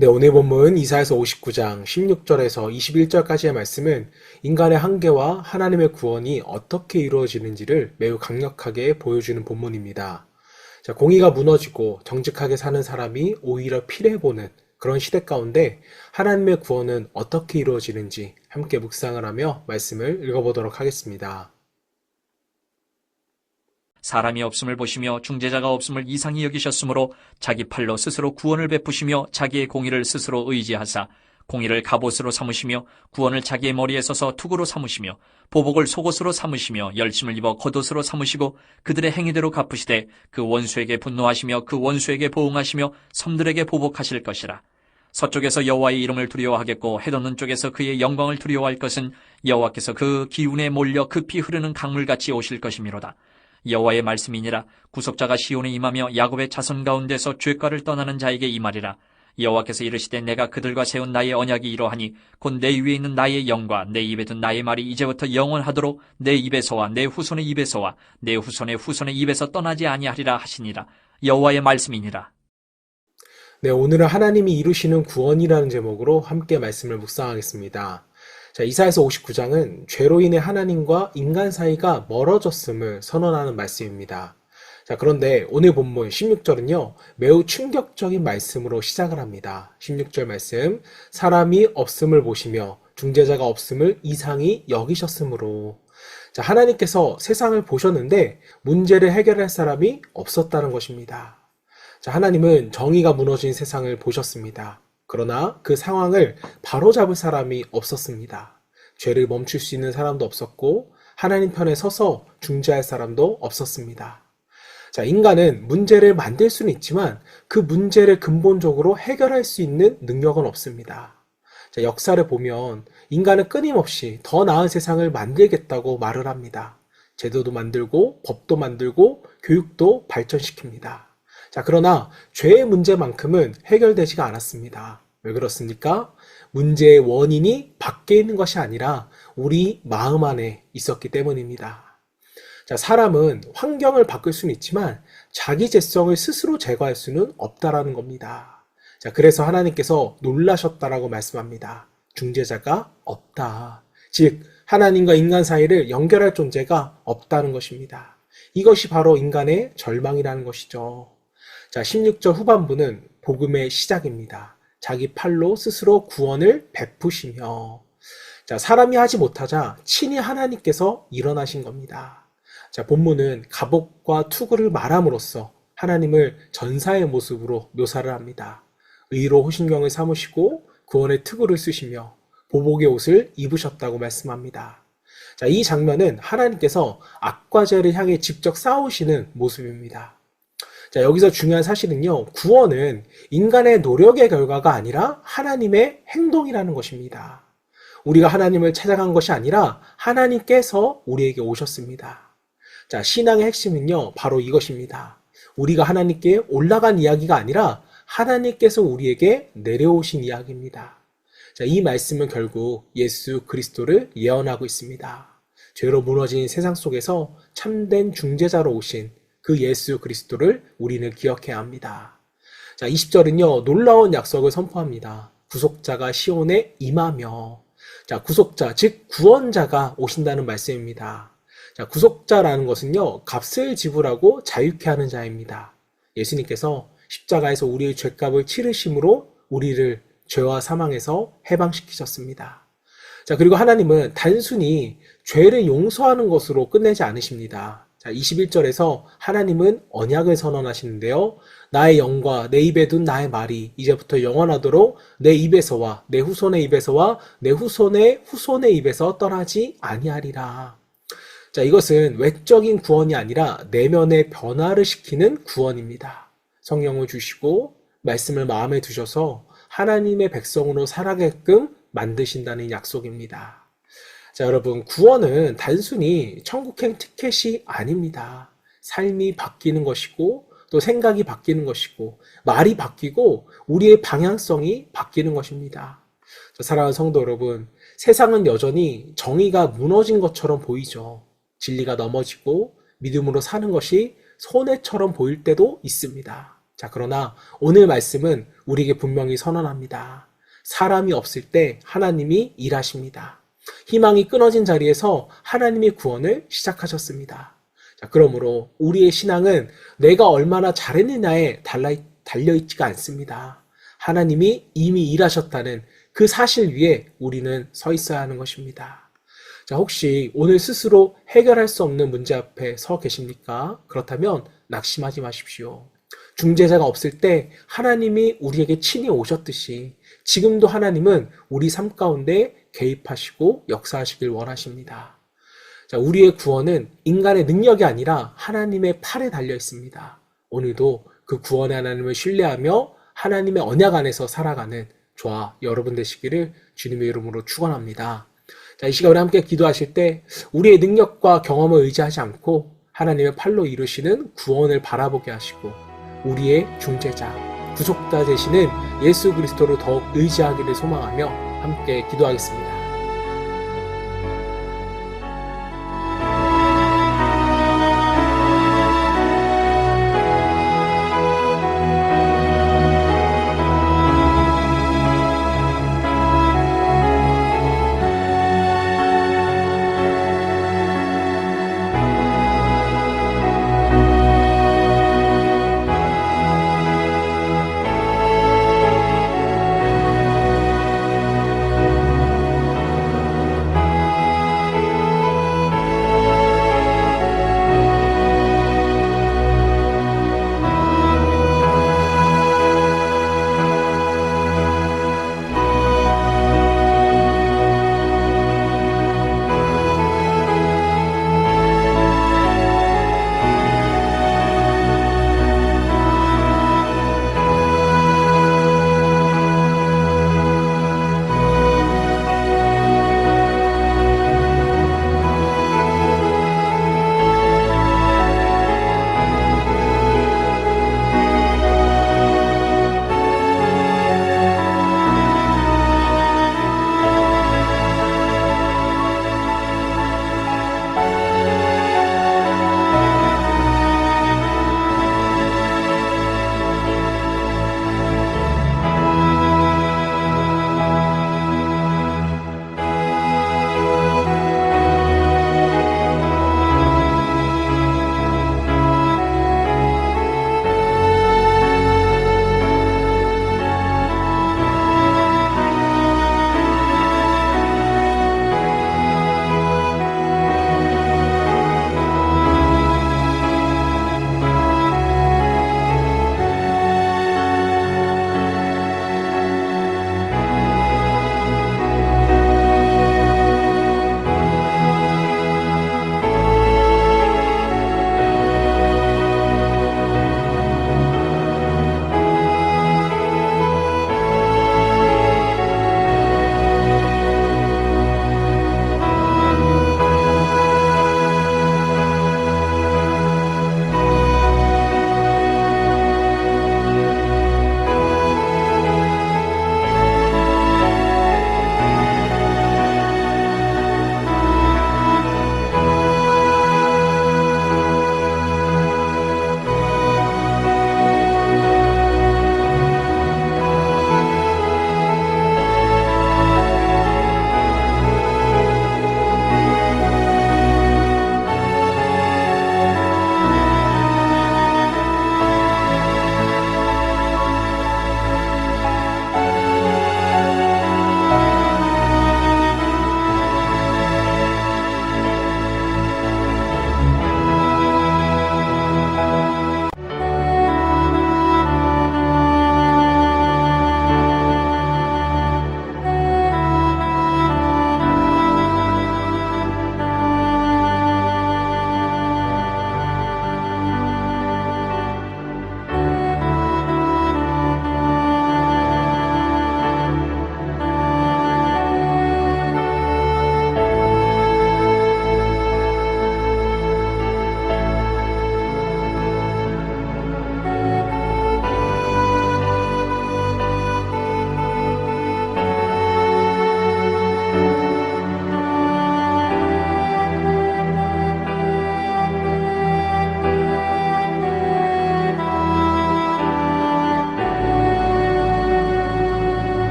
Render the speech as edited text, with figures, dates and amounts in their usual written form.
네, 오늘 본문 이사야서 59장 16절에서 21절까지의 말씀은 인간의 한계와 하나님의 구원이 어떻게 이루어지는지를 매우 강력하게 보여주는 본문입니다. 자, 공의가 무너지고 정직하게 사는 사람이 오히려 피해보는 그런 시대 가운데 하나님의 구원은 어떻게 이루어지는지 함께 묵상을 하며 말씀을 읽어보도록 하겠습니다. 사람이 없음을 보시며 중재자가 없음을 이상히 여기셨으므로 자기 팔로 스스로 구원을 베푸시며 자기의 공의를 스스로 의지하사 공의를 갑옷으로 삼으시며 구원을 자기의 머리에 써서 투구로 삼으시며 보복을 속옷으로 삼으시며 열심을 입어 겉옷으로 삼으시고 그들의 행위대로 갚으시되 그 원수에게 분노하시며 그 원수에게 보응하시며 섬들에게 보복하실 것이라. 서쪽에서 여호와의 이름을 두려워하겠고 해돋는 쪽에서 그의 영광을 두려워할 것은 여호와께서 그 기운에 몰려 급히 흐르는 강물같이 오실 것이미로다. 여호와의 말씀이니라. 구속자가 시온에 임하며 야곱의 자손 가운데서 죄가를 떠나는 자에게 임하리라. 여호와께서 이르시되 내가 그들과 세운 나의 언약이 이러하니 곧 내 위에 있는 나의 영과 내 입에 든 나의 말이 이제부터 영원하도록 내 입에서와 내 후손의 입에서와 내 후손의 후손의 입에서 떠나지 아니하리라 하시니라. 여호와의 말씀이니라. 네, 오늘은 하나님이 이루시는 구원이라는 제목으로 함께 말씀을 묵상하겠습니다. 자, 이사야서 59장은 죄로 인해 하나님과 인간 사이가 멀어졌음을 선언하는 말씀입니다. 자, 그런데 오늘 본문 16절은요, 매우 충격적인 말씀으로 시작을 합니다. 16절 말씀, 사람이 없음을 보시며 중재자가 없음을 이상히 여기셨으므로. 자, 하나님께서 세상을 보셨는데 문제를 해결할 사람이 없었다는 것입니다. 자, 하나님은 정의가 무너진 세상을 보셨습니다. 그러나 그 상황을 바로잡을 사람이 없었습니다. 죄를 멈출 수 있는 사람도 없었고 하나님 편에 서서 중재할 사람도 없었습니다. 자, 인간은 문제를 만들 수는 있지만 그 문제를 근본적으로 해결할 수 있는 능력은 없습니다. 자, 역사를 보면 인간은 끊임없이 더 나은 세상을 만들겠다고 말을 합니다. 제도도 만들고 법도 만들고 교육도 발전시킵니다. 자, 그러나 죄의 문제만큼은 해결되지가 않았습니다. 왜 그렇습니까? 문제의 원인이 밖에 있는 것이 아니라 우리 마음 안에 있었기 때문입니다. 자, 사람은 환경을 바꿀 수는 있지만 자기 죄성을 스스로 제거할 수는 없다라는 겁니다. 자, 그래서 하나님께서 놀라셨다라고 말씀합니다. 중재자가 없다. 즉, 하나님과 인간 사이를 연결할 존재가 없다는 것입니다. 이것이 바로 인간의 절망이라는 것이죠. 자, 16절 후반부는 복음의 시작입니다. 자기 팔로 스스로 구원을 베푸시며. 자, 사람이 하지 못하자 친히 하나님께서 일어나신 겁니다. 자, 본문은 갑옷과 투구를 말함으로써 하나님을 전사의 모습으로 묘사를 합니다. 의로 호신경을 삼으시고 구원의 투구를 쓰시며 보복의 옷을 입으셨다고 말씀합니다. 자, 이 장면은 하나님께서 악과 죄를 향해 직접 싸우시는 모습입니다. 자, 여기서 중요한 사실은요, 구원은 인간의 노력의 결과가 아니라 하나님의 행동이라는 것입니다. 우리가 하나님을 찾아간 것이 아니라 하나님께서 우리에게 오셨습니다. 자, 신앙의 핵심은요, 바로 이것입니다. 우리가 하나님께 올라간 이야기가 아니라 하나님께서 우리에게 내려오신 이야기입니다. 자, 이 말씀은 결국 예수 그리스도를 예언하고 있습니다. 죄로 무너진 세상 속에서 참된 중재자로 오신 그 예수 그리스도를 우리는 기억해야 합니다. 자, 20절은요, 놀라운 약속을 선포합니다. 구속자가 시온에 임하며. 자, 구속자, 즉 구원자가 오신다는 말씀입니다. 자, 구속자라는 것은요, 값을 지불하고 자유케 하는 자입니다. 예수님께서 십자가에서 우리의 죄값을 치르심으로 우리를 죄와 사망에서 해방시키셨습니다. 자, 그리고 하나님은 단순히 죄를 용서하는 것으로 끝내지 않으십니다. 자, 21절에서 하나님은 언약을 선언하시는데요. 나의 영과 내 입에 둔 나의 말이 이제부터 영원하도록 내 입에서와 내 후손의 입에서와 내 후손의 후손의 입에서 떠나지 아니하리라. 자, 이것은 외적인 구원이 아니라 내면의 변화를 시키는 구원입니다. 성령을 주시고 말씀을 마음에 두셔서 하나님의 백성으로 살아가게끔 만드신다는 약속입니다. 자, 여러분, 구원은 단순히 천국행 티켓이 아닙니다. 삶이 바뀌는 것이고 또 생각이 바뀌는 것이고 말이 바뀌고 우리의 방향성이 바뀌는 것입니다. 자, 사랑하는 성도 여러분, 세상은 여전히 정의가 무너진 것처럼 보이죠. 진리가 넘어지고 믿음으로 사는 것이 손해처럼 보일 때도 있습니다. 자, 그러나 오늘 말씀은 우리에게 분명히 선언합니다. 사람이 없을 때 하나님이 일하십니다. 희망이 끊어진 자리에서 하나님의 구원을 시작하셨습니다. 자, 그러므로 우리의 신앙은 내가 얼마나 잘했느냐에 달려있지가 않습니다. 하나님이 이미 일하셨다는 그 사실 위에 우리는 서 있어야 하는 것입니다. 자, 혹시 오늘 스스로 해결할 수 없는 문제 앞에 서 계십니까? 그렇다면 낙심하지 마십시오. 중재자가 없을 때 하나님이 우리에게 친히 오셨듯이 지금도 하나님은 우리 삶 가운데 개입하시고 역사하시길 원하십니다. 자, 우리의 구원은 인간의 능력이 아니라 하나님의 팔에 달려 있습니다. 오늘도 그 구원의 하나님을 신뢰하며 하나님의 언약 안에서 살아가는 저와 여러분 되시기를 주님의 이름으로 축원합니다. 자, 이 시간 우리 함께 기도하실 때 우리의 능력과 경험을 의지하지 않고 하나님의 팔로 이루시는 구원을 바라보게 하시고 우리의 중재자, 구속자 되시는 예수 그리스도를 더욱 의지하기를 소망하며 함께 기도하겠습니다.